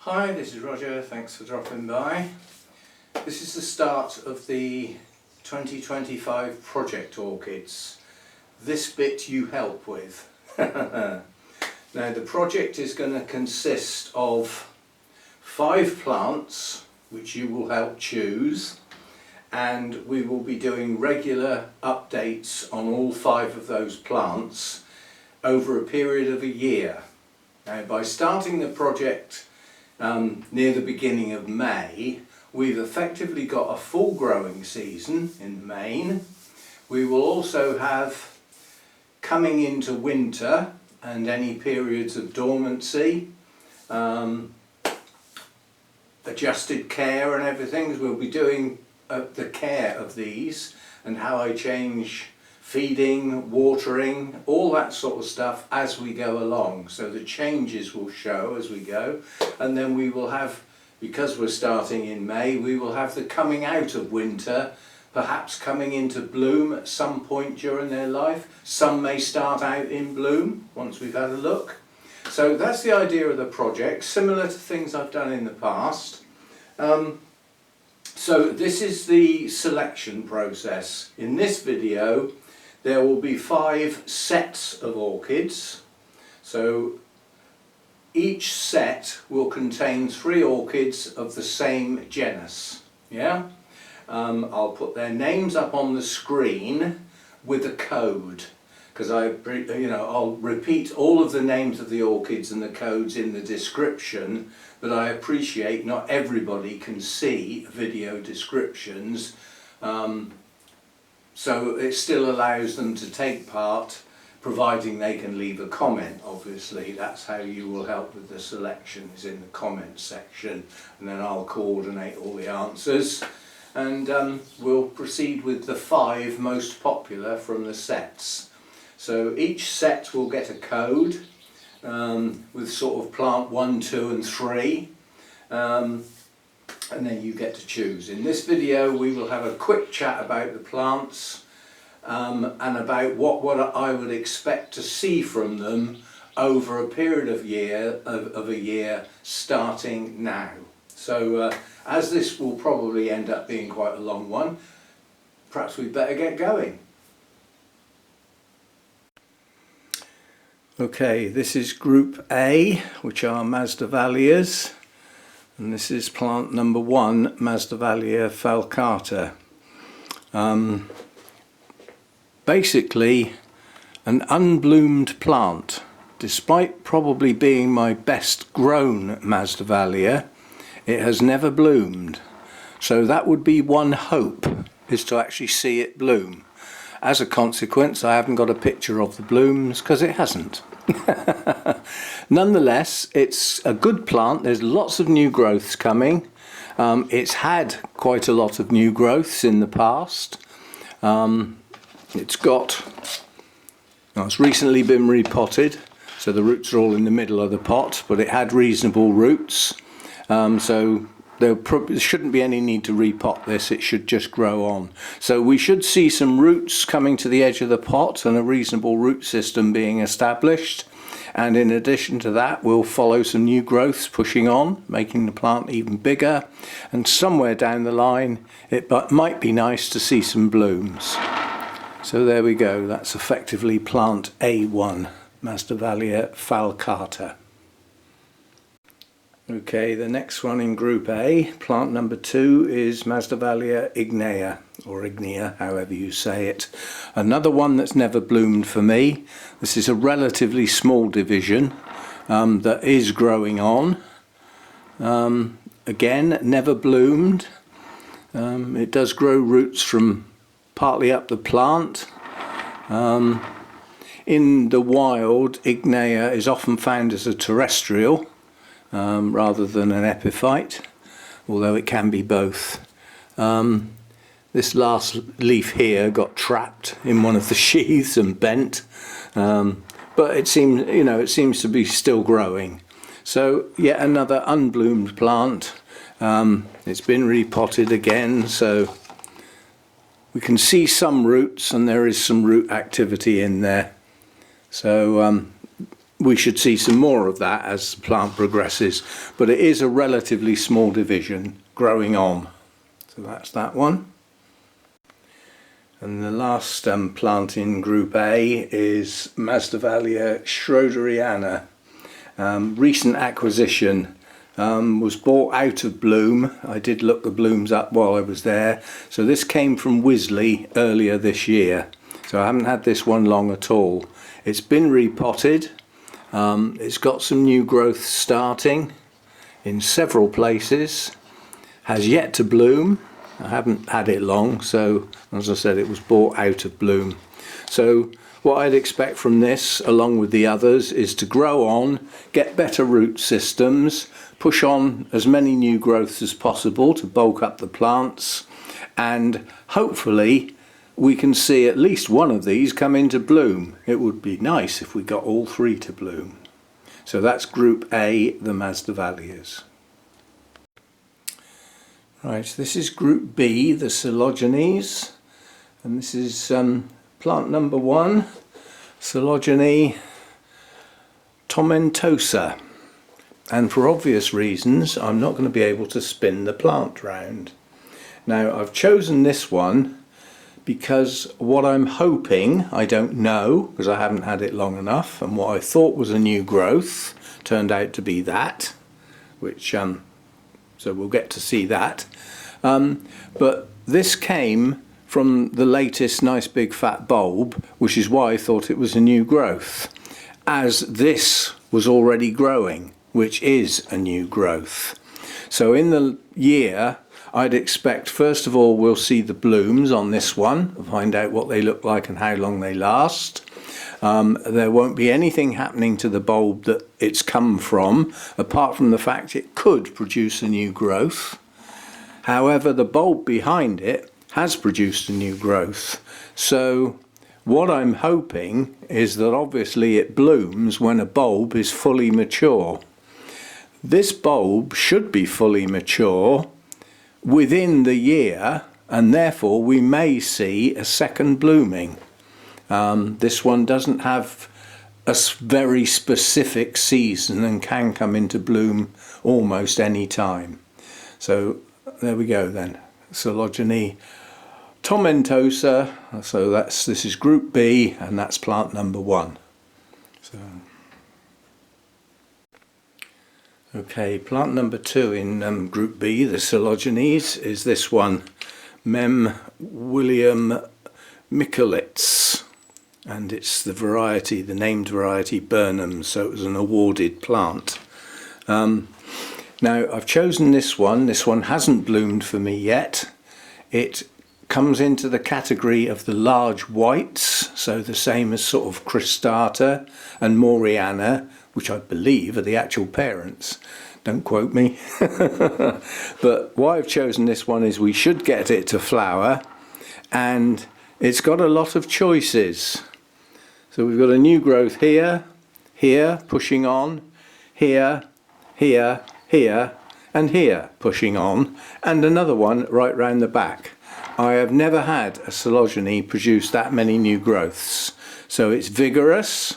Hi, this is Roger, thanks for dropping by. This is the start of the 2025 Project Orchids. This bit you help with. Now the project is going to consist of 5 plants which you will help choose, and we will be doing regular updates on all 5 of those plants over a period of a year. Now by starting the project near the beginning of May, we've effectively got a full growing season in Maine. We will also have, coming into winter and any periods of dormancy, adjusted care and everything. We'll be doing the care of these and how I change feeding, watering, all that sort of stuff as we go along. So the changes will show as we go, and then we will have, because we're starting in May, we will have the coming out of winter, perhaps coming into bloom at some point during their life. Some may start out in bloom once we've had a look. So that's the idea of the project, similar to things I've done in the past. So this is the selection process. In this video there will be 5 sets of orchids. So each set will contain 3 orchids of the same genus. Yeah? I'll put their names up on the screen with a code, because I'll repeat all of the names of the orchids and the codes in the description, but I appreciate not everybody can see video descriptions, so it still allows them to take part, providing they can leave a comment. Obviously that's how you will help with the selections, in the comment section, and then I'll coordinate all the answers, and we'll proceed with the 5 most popular from the sets. So each set will get a code with sort of plant 1, 2 and 3, and then you get to choose. In this video we will have a quick chat about the plants and about what I would expect to see from them over a period of a year starting now. So as this will probably end up being quite a long one, perhaps we'd better get going. Okay, this is group A, which are Masdevallias, and this is plant number 1, Masdevallia falcata. Basically an unbloomed plant. Despite probably being my best grown Masdevallia, it has never bloomed. So that would be one hope, is to actually see it bloom. As a consequence, I haven't got a picture of the blooms because it hasn't. Nonetheless, it's a good plant. There's lots of new growths coming. It's had quite a lot of new growths in the past. It's recently been repotted, so the roots are all in the middle of the pot, but it had reasonable roots. So there shouldn't be any need to repot this, it should just grow on. So we should see some roots coming to the edge of the pot and a reasonable root system being established. And in addition to that, we'll follow some new growths pushing on, making the plant even bigger. And somewhere down the line, it might be nice to see some blooms. So there we go, that's effectively plant A1, Masdevallia falcata. Okay, the next one in group A, plant number 2, is Masdevallia ignea, or ignea, however you say it. Another one that's never bloomed for me. This is a relatively small division that is growing on. Again, never bloomed. It does grow roots from partly up the plant. In the wild, ignea is often found as a terrestrial, rather than an epiphyte, although it can be both. This last leaf here got trapped in one of the sheaths and bent, but it seems to be still growing. So yet another unbloomed plant. It's been repotted again, so we can see some roots and there is some root activity in there. So we should see some more of that as the plant progresses, but it is a relatively small division growing on. So that's that one. And the last plant in group A is Masdevallia schroederiana. Recent acquisition, was bought out of bloom. I did look the blooms up while I was there. So this came from Wisley earlier this year. So I haven't had this one long at all. It's been repotted. It's got some new growth starting in several places. Has yet to bloom. I haven't had it long, so as I said, it was bought out of bloom. So what I'd expect from this, along with the others, is to grow on, get better root systems, push on as many new growths as possible to bulk up the plants, and hopefully we can see at least one of these come into bloom. It would be nice if we got all three to bloom. So that's group A, the Masdevallias. Right, this is group B, the Coelogynes, and this is plant number 1, Coelogyne tomentoasa. And for obvious reasons, I'm not going to be able to spin the plant round. Now, I've chosen this one because what I'm hoping, I don't know, because I haven't had it long enough, and what I thought was a new growth turned out to be that, which so we'll get to see that. But this came from the latest nice big fat bulb, which is why I thought it was a new growth, as this was already growing, which is a new growth. So in the year, I'd expect, first of all, we'll see the blooms on this one, find out what they look like and how long they last. There won't be anything happening to the bulb that it's come from, apart from the fact it could produce a new growth. However, the bulb behind it has produced a new growth. So what I'm hoping is that obviously it blooms when a bulb is fully mature. This bulb should be fully mature within the year, and therefore we may see a second blooming. This one doesn't have a very specific season and can come into bloom almost any time. So there we go then, Coelogyne tomentoasa. So this is group B, and that's plant number 1. So okay, plant number 2 in group B, the Coelogynes, is this one, Micholitz. And it's the variety, the named variety Burnham, so it was an awarded plant. Now I've chosen this one hasn't bloomed for me yet. It comes into the category of the large whites, so the same as sort of cristata and moriana, which I believe are the actual parents. Don't quote me. But why I've chosen this one is we should get it to flower, and it's got a lot of choices. So we've got a new growth here, here, pushing on, here, here, here, and here, pushing on, and another one right round the back. I have never had a Coelogyne produce that many new growths. So it's vigorous,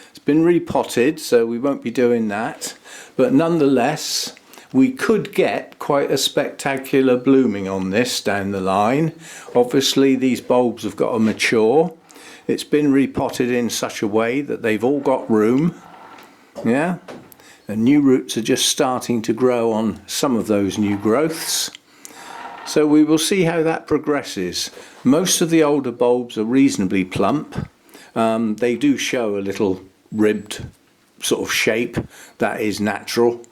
it's been repotted, so we won't be doing that, but nonetheless, we could get quite a spectacular blooming on this down the line. Obviously, these bulbs have got to mature. It's been repotted in such a way that they've all got room, yeah, and new roots are just starting to grow on some of those new growths. So we will see how that progresses. Most of the older bulbs are reasonably plump. They do show a little ribbed sort of shape. That is natural.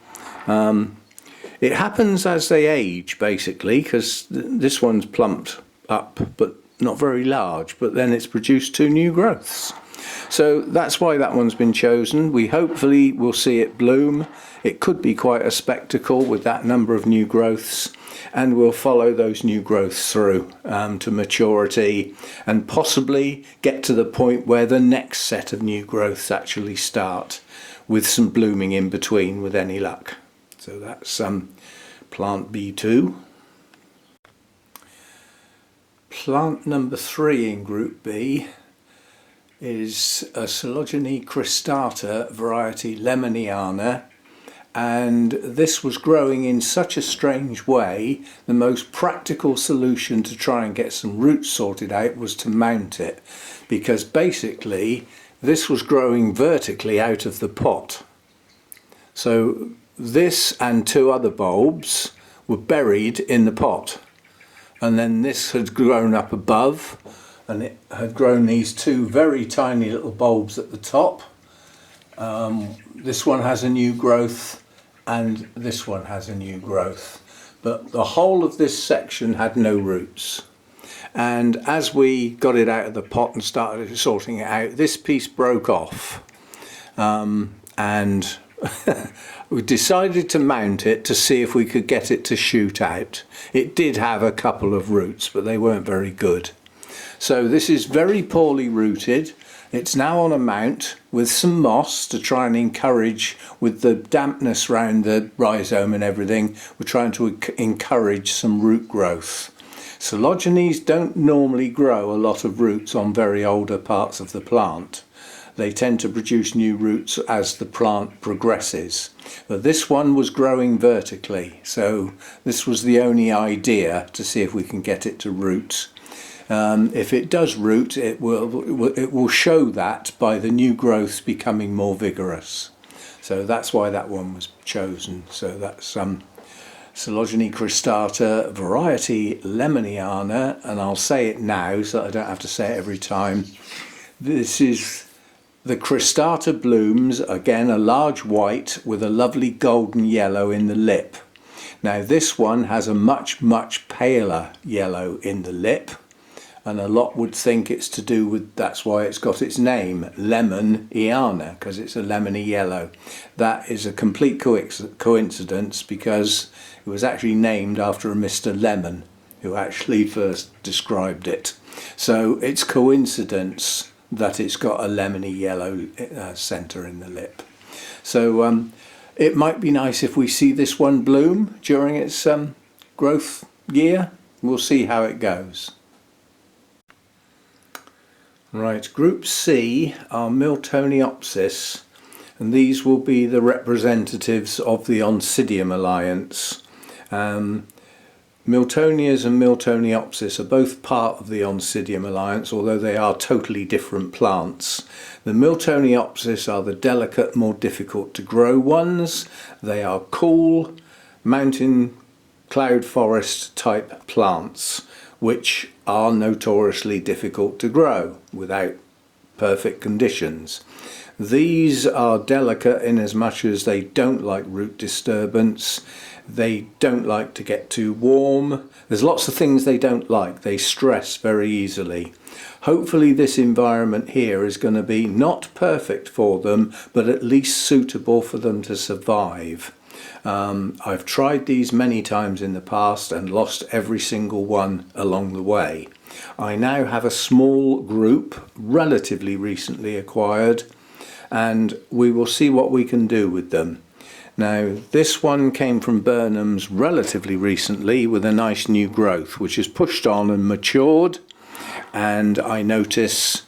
It happens as they age, basically, because this one's plumped up, but not very large, but then it's produced 2 new growths. So that's why that one's been chosen. We hopefully will see it bloom. It could be quite a spectacle with that number of new growths, and we'll follow those new growths through to maturity, and possibly get to the point where the next set of new growths actually start, with some blooming in between with any luck. So that's plant B2. Plant number 3 in group B, is a Coelogyne cristata variety lemoniana, and this was growing in such a strange way. The most practical solution to try and get some roots sorted out was to mount it, because basically this was growing vertically out of the pot. So this and two other bulbs were buried in the pot, and then this had grown up above, and it had grown these two very tiny little bulbs at the top. This one has a new growth and this one has a new growth, but the whole of this section had no roots. And as we got it out of the pot and started sorting it out, this piece broke off, and we decided to mount it to see if we could get it to shoot out. It did have a couple of roots, but they weren't very good. So this is very poorly rooted. It's now on a mount with some moss to try and encourage, with the dampness around the rhizome and everything, we're trying to encourage some root growth. Coelogynes don't normally grow a lot of roots on very older parts of the plant. They tend to produce new roots as the plant progresses. But this one was growing vertically, so this was the only idea, to see if we can get it to root. If it does root, it will show that by the new growths becoming more vigorous. So that's why that one was chosen. So that's Coelogyne cristata variety lemoniana, and I'll say it now so that I don't have to say it every time. This is the cristata blooms, again a large white with a lovely golden yellow in the lip. Now this one has a much paler yellow in the lip, and a lot would think it's to do with, that's why it's got its name, lemoniana, because it's a lemony yellow. That is a complete coincidence, because it was actually named after a Mr. Lemon, who actually first described it. So it's coincidence that it's got a lemony yellow centre in the lip. So it might be nice if we see this one bloom during its growth year. We'll see how it goes. Right, group C are Miltoniopsis, and these will be the representatives of the Oncidium alliance. Miltonias and Miltoniopsis are both part of the Oncidium alliance, although they are totally different plants. The Miltoniopsis are the delicate, more difficult to grow ones. They are cool, mountain, cloud forest type plants, which are notoriously difficult to grow without perfect conditions. These are delicate in as much as they don't like root disturbance, they don't like to get too warm, there's lots of things they don't like, they stress very easily. Hopefully this environment here is going to be not perfect for them, but at least suitable for them to survive. I've tried these many times in the past and lost every single one along the way. I now have a small group, relatively recently acquired, and we will see what we can do with them. Now this one came from Burnham's relatively recently with a nice new growth which is pushed on and matured, and I notice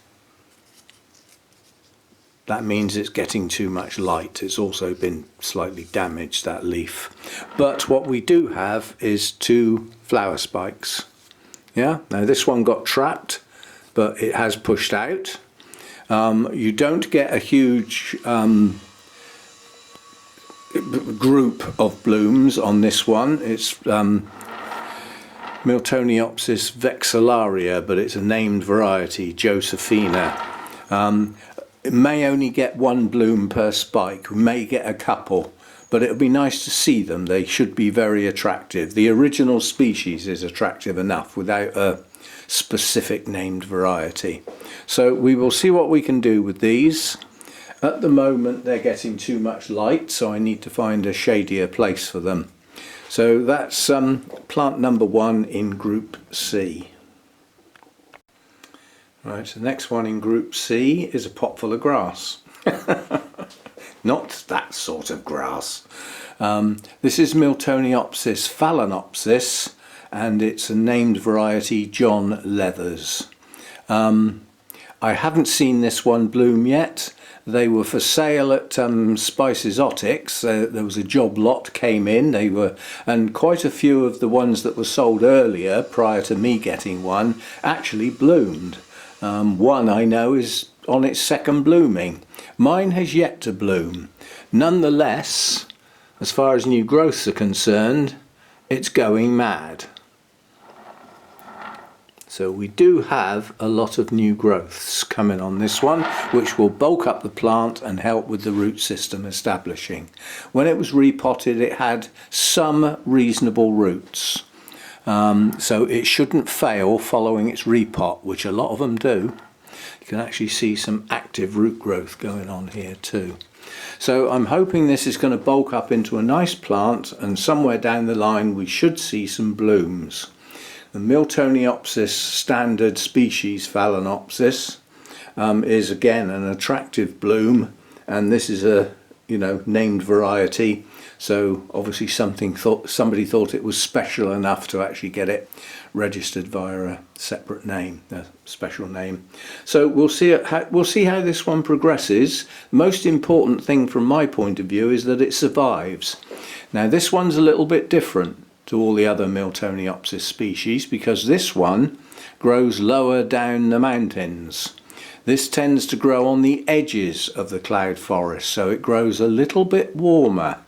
that means it's getting too much light. It's also been slightly damaged, that leaf. But what we do have is two flower spikes. Yeah, now this one got trapped, but it has pushed out. You don't get a huge group of blooms on this one. It's Miltoniopsis vexillaria, but it's a named variety, Josefina. It may only get one bloom per spike, we may get a couple, but it would be nice to see them. They should be very attractive. The original species is attractive enough without a specific named variety. So we will see what we can do with these. At the moment they're getting too much light, so I need to find a shadier place for them. So that's plant number one in group C. Right, the next one in group C is a pot full of grass. Not that sort of grass. This is Miltoniopsis phalaenopsis, and it's a named variety John Leathers. I haven't seen this one bloom yet. They were for sale at Spice Exotics. There was a job lot came in. And quite a few of the ones that were sold earlier, prior to me getting one, actually bloomed. One I know is on its second blooming. Mine has yet to bloom. Nonetheless, as far as new growths are concerned, it's going mad. So we do have a lot of new growths coming on this one, which will bulk up the plant and help with the root system establishing. When it was repotted, it had some reasonable roots. So it shouldn't fail following its repot, which a lot of them do. You can actually see some active root growth going on here too. So I'm hoping this is going to bulk up into a nice plant, and somewhere down the line we should see some blooms. The Miltoniopsis standard species phalaenopsis is again an attractive bloom, and this is a named variety. So obviously somebody thought it was special enough to actually get it registered via a separate name, a special name. So we'll see how this one progresses. The most important thing from my point of view is that it survives. Now this one's a little bit different to all the other Miltoniopsis species because this one grows lower down the mountains. This tends to grow on the edges of the cloud forest, so it grows a little bit warmer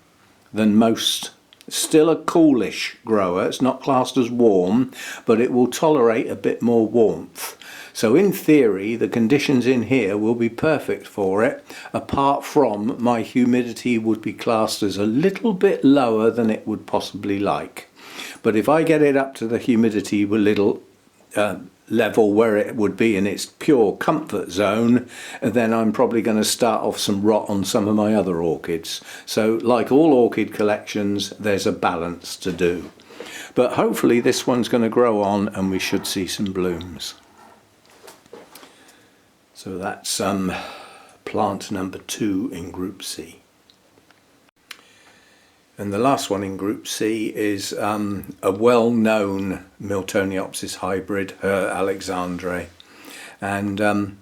than most. Still a coolish grower, it's not classed as warm, but it will tolerate a bit more warmth. So in theory, the conditions in here will be perfect for it, apart from my humidity would be classed as a little bit lower than it would possibly like. But if I get it up to the humidity level where it would be in its pure comfort zone, then I'm probably going to start off some rot on some of my other orchids. So like all orchid collections, there's a balance to do. But hopefully this one's going to grow on and we should see some blooms. So that's plant number 2 in Group C. And the last one in Group C is a well-known Miltoniopsis hybrid, Herralexandrae. And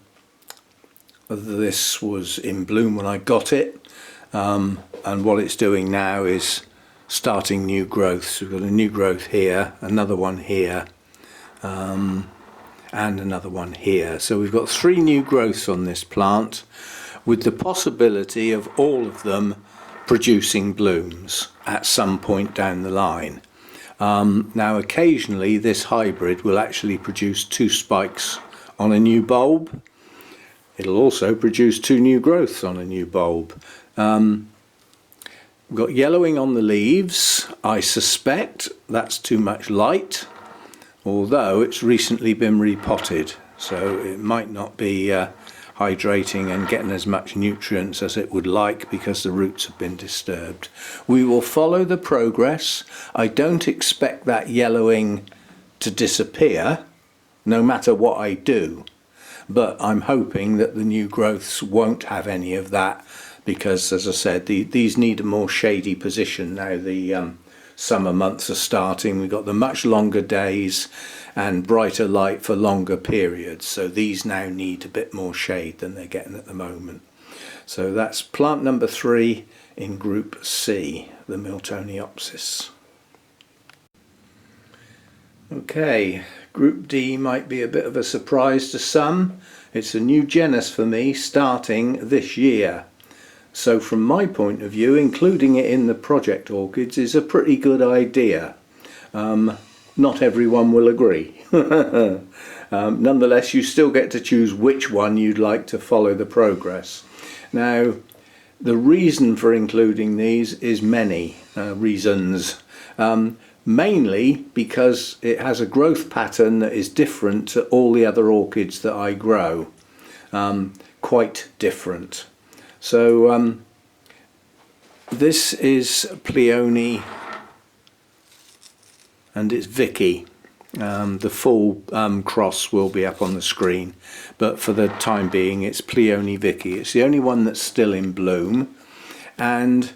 this was in bloom when I got it. And what it's doing now is starting new growths. We've got a new growth here, another one here, and another one here. So we've got 3 new growths on this plant, with the possibility of all of them producing blooms at some point down the line. Now occasionally this hybrid will actually produce 2 spikes on a new bulb. It'll also produce 2 new growths on a new bulb. We've got yellowing on the leaves. I suspect that's too much light, although it's recently been repotted, so it might not be hydrating and getting as much nutrients as it would like because the roots have been disturbed. We will follow the progress. I don't expect that yellowing to disappear no matter what I do, but I'm hoping that the new growths won't have any of that because, as I said, these need a more shady position now. The summer months are starting. We've got the much longer days and brighter light for longer periods, so these now need a bit more shade than they're getting at the moment. So that's plant number 3 in Group C, the Miltoniopsis. Okay, Group D might be a bit of a surprise to some. It's a new genus for me starting this year. So from my point of view, including it in the project orchids is a pretty good idea. Not everyone will agree. Nonetheless, you still get to choose which one you'd like to follow the progress. Now, the reason for including these is many reasons. Mainly because it has a growth pattern that is different to all the other orchids that I grow. Quite different. So this is Pleione and it's Vicky. The full cross will be up on the screen, but for the time being it's Pleione Vicky. It's the only one that's still in bloom, and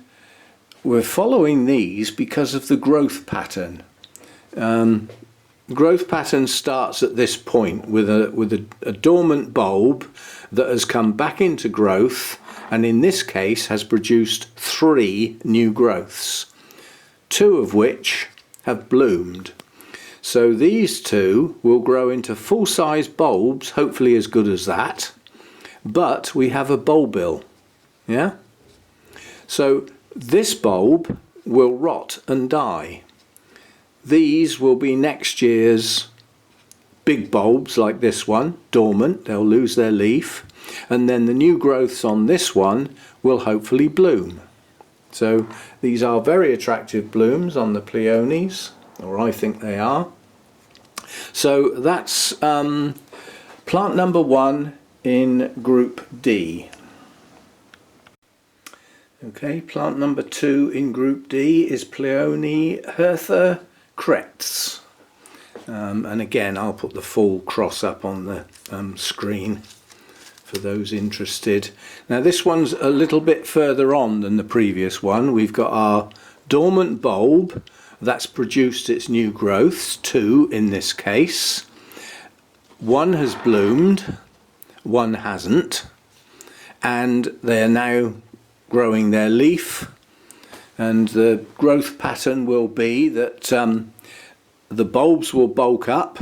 we're following these because of the growth pattern. growth pattern starts at this point with a dormant bulb that has come back into growth, and in this case has produced 3 new growths, 2 of which have bloomed. So these 2 will grow into full-size bulbs, hopefully as good as that, but we have a bulbil, yeah? So this bulb will rot and die. These will be next year's big bulbs like this one, dormant, they'll lose their leaf, and then the new growths on this one will hopefully bloom. So these are very attractive blooms on the Pleiones, or I think they are. So that's plant number 1 in group D. Okay, plant number 2 in group D is Pleione Hertha Kretx. And again, I'll put the full cross up on the screen for those interested. Now this one's a little bit further on than the previous one. We've got our dormant bulb that's produced its new growths, 2 in this case. 1 has bloomed, 1 hasn't, and they are now growing their leaf, and the growth pattern will be that the bulbs will bulk up,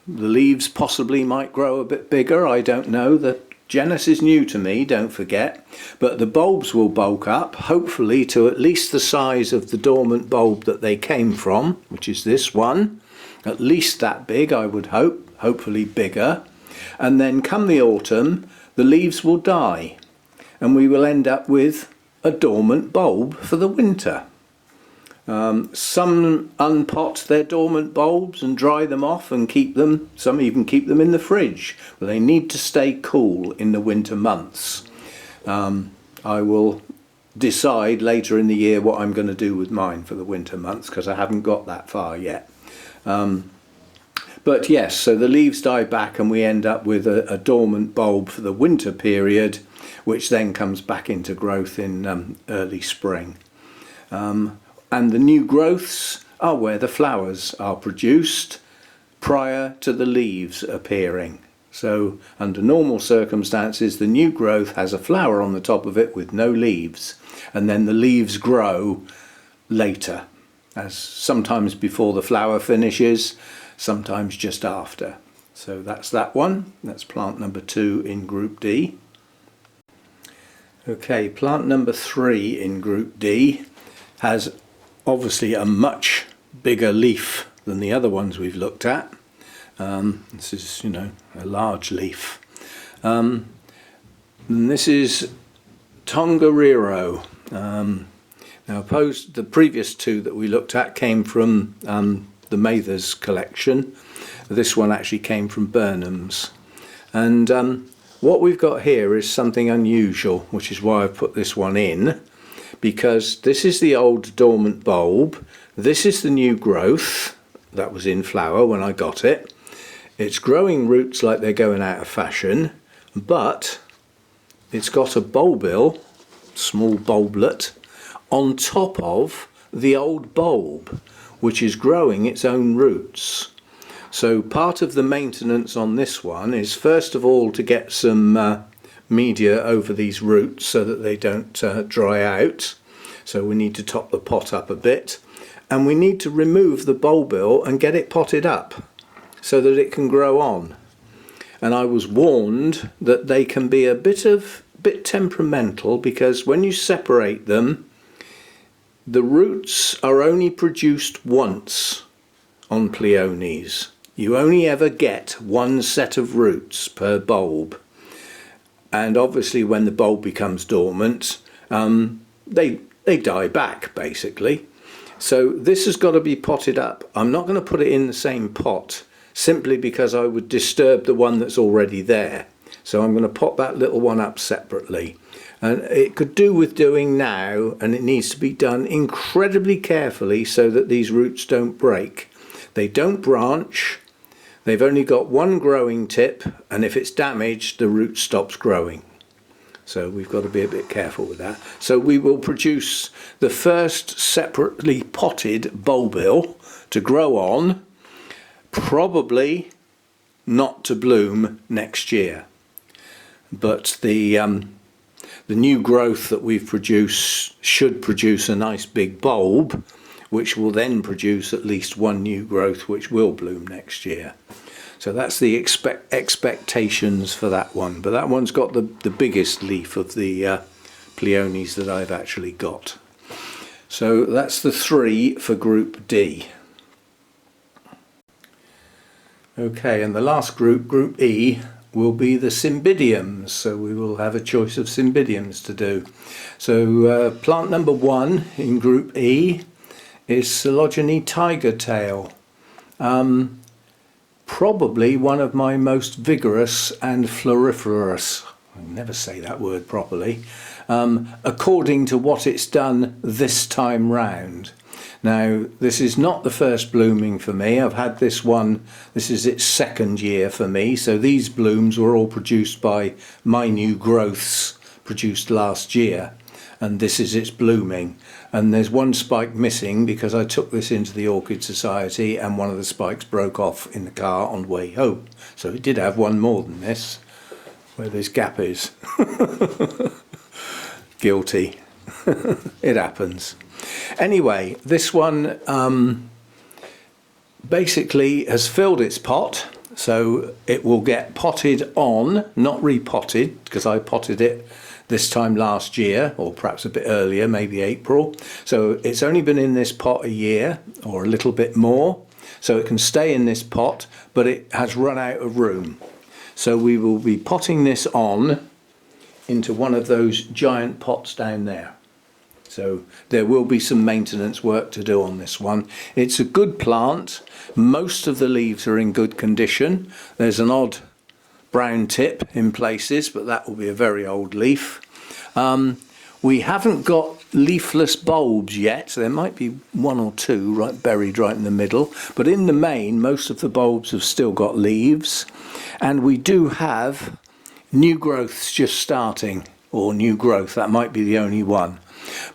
the leaves possibly might grow a bit bigger, I don't know, the genus is new to me, don't forget, but the bulbs will bulk up, hopefully to at least the size of the dormant bulb that they came from, which is this one, at least that big I would hope, hopefully bigger, and then come the autumn the leaves will die and we will end up with a dormant bulb for the winter. Some unpot their dormant bulbs and dry them off and keep them, some even keep them in the fridge, but they need to stay cool in the winter months. I will decide later in the year what I'm going to do with mine for the winter months, because I haven't got that far yet. But yes, so the leaves die back and we end up with a dormant bulb for the winter period, which then comes back into growth in early spring. And the new growths are where the flowers are produced prior to the leaves appearing. So under normal circumstances the new growth has a flower on the top of it with no leaves, and then the leaves grow later, as sometimes before the flower finishes, sometimes just after. So that's that one, that's plant number 2 in group D. Okay, plant number 3 in group D has obviously a much bigger leaf than the other ones we've looked at. This is, you know, a large leaf. And this is Tongariro. Now opposed, the previous 2 that we looked at came from the Mather's collection. This one actually came from Burnham's. And what we've got here is something unusual, which is why I've put this one in, because this is the old dormant bulb, this is the new growth that was in flower when I got it. It's growing roots like they're going out of fashion, but it's got a bulbil, small bulblet, on top of the old bulb, which is growing its own roots. So part of the maintenance on this one is first of all to get some media over these roots so that they don't dry out. So we need to top the pot up a bit, and we need to remove the bulbil and get it potted up so that it can grow on. And I was warned that they can be a bit temperamental, because when you separate them, the roots are only produced once on Pleiones. You only ever get one set of roots per bulb, and obviously when the bulb becomes dormant they die back basically. So this has got to be potted up. I'm not going to put it in the same pot simply because I would disturb the one that's already there. So I'm going to pot that little one up separately. And it could do with doing now, and it needs to be done incredibly carefully so that these roots don't break. They don't branch, they've only got one growing tip, and if it's damaged the root stops growing. So we've got to be a bit careful with that. So we will produce the first separately potted bulbil to grow on probably not to bloom next year, but the new growth that we've produced should produce a nice big bulb, which will then produce at least one new growth which will bloom next year. So that's the expectations for that one, but that one's got the biggest leaf of the Pleiones that I've actually got. So that's the 3 for group D. Okay, and the last group, group E, will be the Cymbidiums. So we will have a choice of Cymbidiums to do. So plant number 1 in group E is Coelogyne tiger tail. Probably one of my most vigorous and floriferous, I never say that word properly, according to what it's done this time round. Now, this is not the first blooming for me. I've had this one, this is its 2nd year for me, so these blooms were all produced by my new growths produced last year, and this is its blooming. And there's one spike missing because I took this into the Orchid Society and one of the spikes broke off in the car on the way home. So it did have one more than this, where this gap is. Guilty. It happens. Anyway, this one basically has filled its pot, so it will get potted on, not repotted, because I potted it this time last year, or perhaps a bit earlier, maybe April. So it's only been in this pot a year, or a little bit more, so it can stay in this pot, but it has run out of room. So we will be potting this on into one of those giant pots down there. So there will be some maintenance work to do on this one. It's a good plant. Most of the leaves are in good condition. There's an odd brown tip in places, but that will be a very old leaf. We haven't got leafless bulbs yet. There might be 1 or 2 right buried right in the middle, but in the main most of the bulbs have still got leaves, and we do have new growths just starting, or new growth, that might be the only one.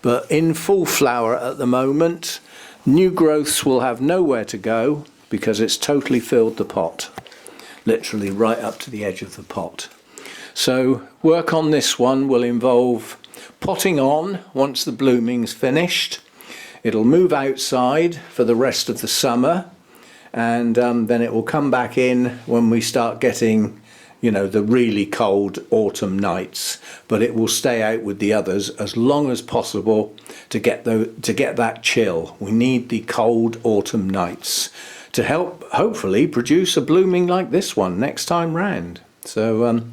But in full flower at the moment, new growths will have nowhere to go because it's totally filled the pot, literally right up to the edge of the pot. So work on this one will involve potting on once the blooming's finished. It'll move outside for the rest of the summer, and then it will come back in when we start getting, you know, the really cold autumn nights, but it will stay out with the others as long as possible to get that chill. We need the cold autumn nights to help hopefully produce a blooming like this one next time round. So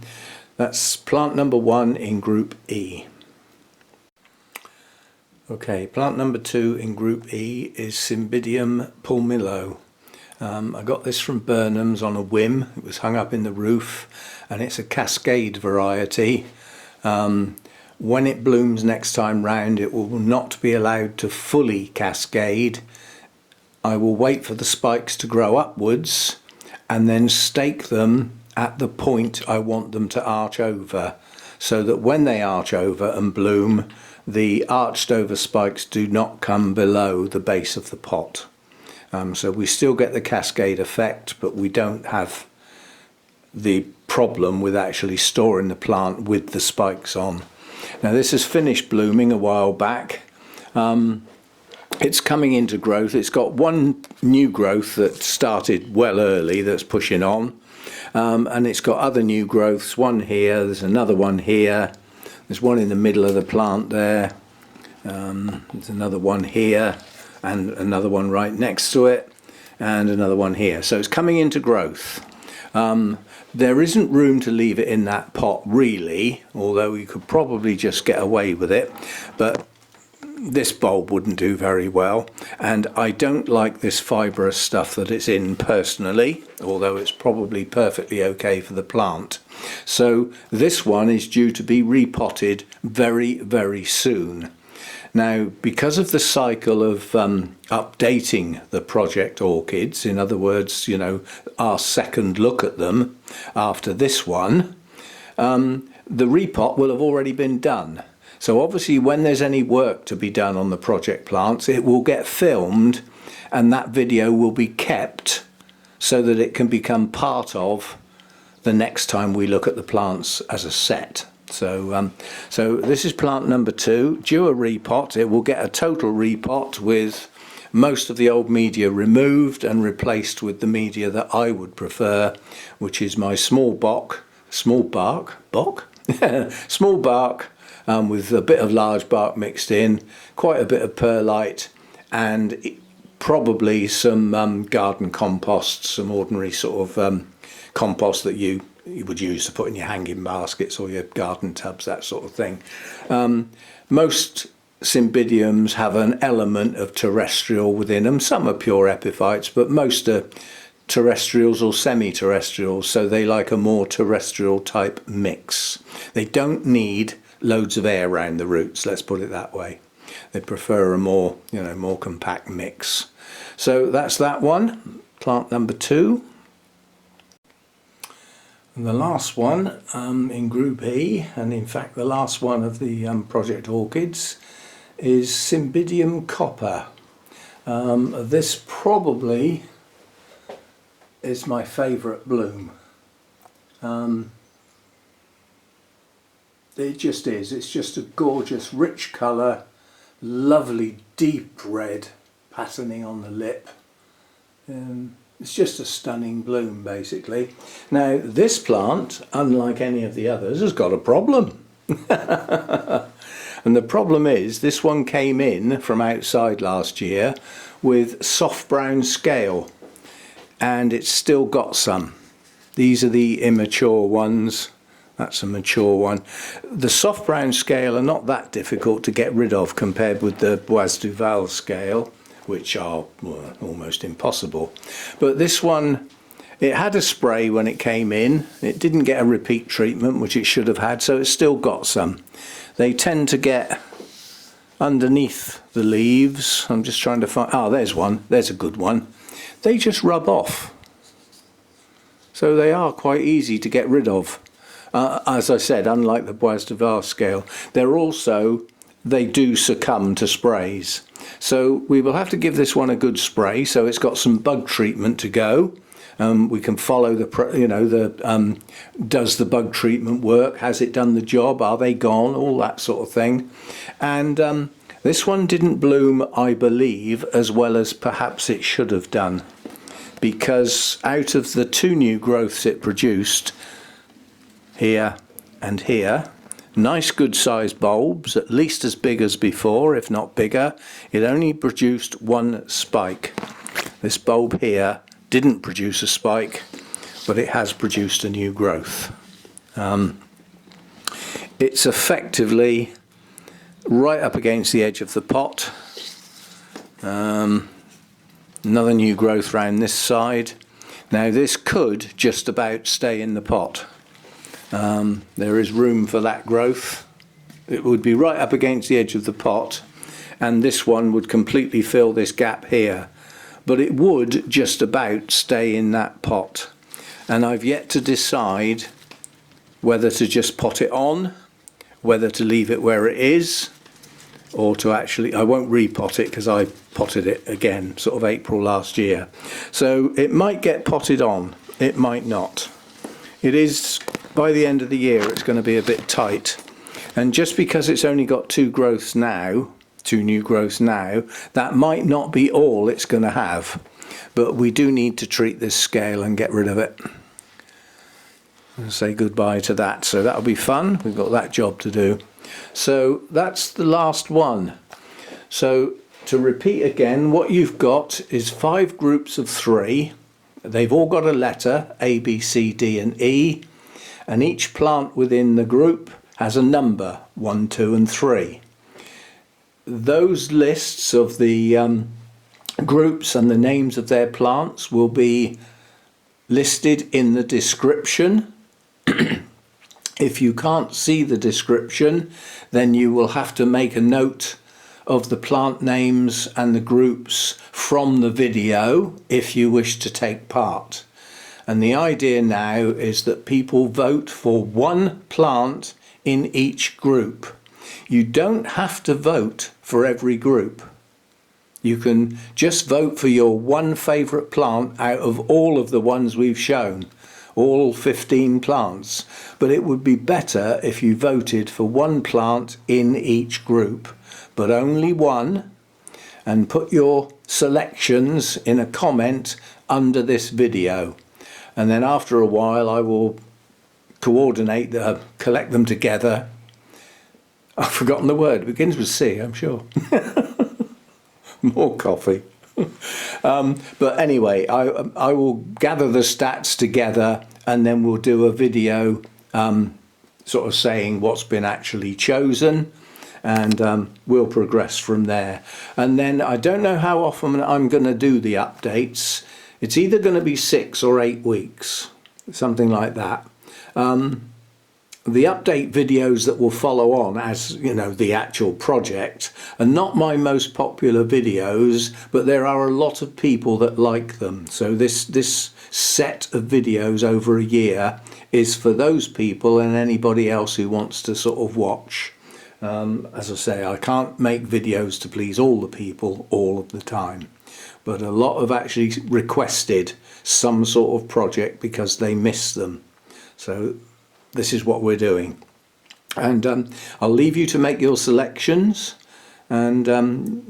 that's plant number 1 in group E. Okay, plant number 2 in group E is Cymbidium Pumilow. I got this from Burnham's on a whim. It was hung up in the roof, and it's a cascade variety. When it blooms next time round, it will not be allowed to fully cascade. I will wait for the spikes to grow upwards and then stake them at the point I want them to arch over, so that when they arch over and bloom, the arched over spikes do not come below the base of the pot. So we still get the cascade effect, but we don't have the problem with actually storing the plant with the spikes on. Now this has finished blooming a while back. It's coming into growth. It's got one new growth that started well early that's pushing on, and it's got other new growths, one here, there's another one here, there's one in the middle of the plant there, there's another one here, and another one right next to it, and another one here. So it's coming into growth. There isn't room to leave it in that pot really, although you could probably just get away with it, but this bulb wouldn't do very well, and I don't like this fibrous stuff that it's in personally, although it's probably perfectly okay for the plant. So this one is due to be repotted very, very soon. Now, because of the cycle of updating the project orchids, in other words, you know, our second look at them after this one, the repot will have already been done. So obviously when there's any work to be done on the project plants, it will get filmed and that video will be kept so that it can become part of the next time we look at the plants as a set. So this is plant number 2, due a repot. It will get a total repot with most of the old media removed and replaced with the media that I would prefer, which is my small bark with a bit of large bark mixed in, quite a bit of perlite, and probably some garden compost, some ordinary sort of compost that you would use to put in your hanging baskets or your garden tubs, that sort of thing. Most Cymbidiums have an element of terrestrial within them. Some are pure epiphytes, but most are terrestrials or semi-terrestrials, so they like a more terrestrial type mix. They don't need loads of air around the roots, let's put it that way. They prefer a more, more compact mix. So that's that one, plant number 2. And the last one in Group E, and in fact the last one of the Project Orchids, is Cymbidium copper. This probably is my favourite bloom. It just is. It's just a gorgeous, rich colour, lovely deep red patterning on the lip. It's just a stunning bloom, basically. Now, this plant, unlike any of the others, has got a problem. And the problem is, this one came in from outside last year with soft brown scale, and it's still got some. These are the immature ones. That's a mature one. The soft brown scale are not that difficult to get rid of compared with the Masdevallia scale, which are almost impossible. But this one, it had a spray when it came in. It didn't get a repeat treatment, which it should have had, so it's still got some. They tend to get underneath the leaves. I'm just trying to find, there's one, there's a good one. They just rub off. So they are quite easy to get rid of. As I said, unlike the Masdevallia scale, they do succumb to sprays. So we will have to give this one a good spray, so it's got some bug treatment to go. We can follow does the bug treatment work? Has it done the job? Are they gone? All that sort of thing. And this one didn't bloom, I believe, as well as perhaps it should have done, because out of the 2 new growths it produced, here and here, nice good sized bulbs, at least as big as before, if not bigger, it only produced 1 spike. This bulb here didn't produce a spike, but it has produced a new growth. It's effectively right up against the edge of the pot. Another new growth round this side. Now this could just about stay in the pot. There is room for that growth. It would be right up against the edge of the pot, and this one would completely fill this gap here, but it would just about stay in that pot. And I've yet to decide whether to just pot it on, whether to leave it where it is, or to I won't repot it because I potted it again sort of April last year. So it might get potted on, it might not. It is, by the end of the year, it's going to be a bit tight. And just because it's only got 2 growths now, 2 new growths now, that might not be all it's going to have. But we do need to treat this scale and get rid of it. And say goodbye to that. So that'll be fun. We've got that job to do. So that's the last one. So to repeat again, what you've got is 5 groups of 3. They've all got a letter, A, B, C, D and E. And each plant within the group has a number, 1, 2 and 3. Those lists of the groups and the names of their plants will be listed in the description. If you can't see the description, then you will have to make a note of the plant names and the groups from the video if you wish to take part. And the idea now is that people vote for 1 plant in each group. You don't have to vote for every group. You can just vote for your one favourite plant out of all of the ones we've shown, all 15 plants. But it would be better if you voted for one plant in each group, but only one, and put your selections in a comment under this video. And then after a while I will collect them together. I've forgotten the word, it begins with C, I'm sure. More coffee. But anyway, I will gather the stats together, and then we'll do a video sort of saying what's been actually chosen, and we'll progress from there. And then I don't know how often I'm going to do the updates. It's either going to be 6 or 8 weeks, something like that. The update videos that will follow on, as you know, the actual project, are not my most popular videos, but there are a lot of people that like them. So this set of videos over a year is for those people and anybody else who wants to sort of watch. As I say, I can't make videos to please all the people all of the time, but a lot have actually requested some sort of project because they miss them. So this is what we're doing, and I'll leave you to make your selections and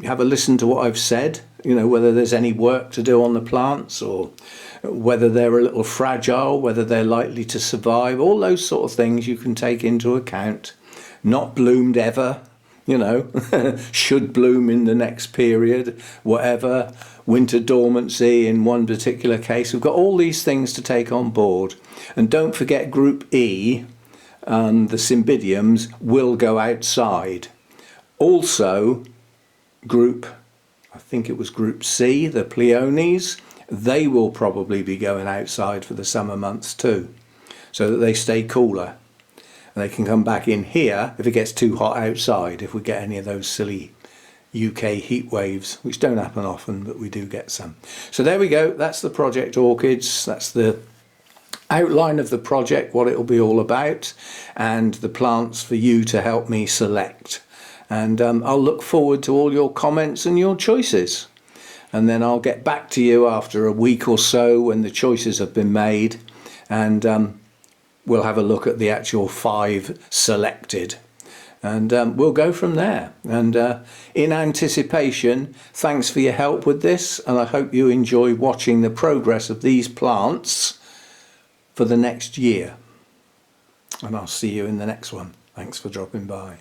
have a listen to what I've said, you know, whether there's any work to do on the plants, or whether they're a little fragile, whether they're likely to survive. All those sort of things you can take into account. Not bloomed ever, you know, should bloom in the next period, whatever, winter dormancy in one particular case. We've got all these things to take on board. And don't forget group E, the Cymbidiums, will go outside. Also, I think it was group C, the Pleiones, they will probably be going outside for the summer months too, so that they stay cooler. And they can come back in here if it gets too hot outside, if we get any of those silly UK heat waves, which don't happen often, but we do get some. So there we go, that's the project Orchids, that's the outline of the project, what it'll be all about, and the plants for you to help me select. And I'll look forward to all your comments and your choices. And then I'll get back to you after a week or so when the choices have been made, and we'll have a look at the actual 5 selected, and we'll go from there. And in anticipation, thanks for your help with this, and I hope you enjoy watching the progress of these plants for the next year. And I'll see you in the next one. Thanks for dropping by.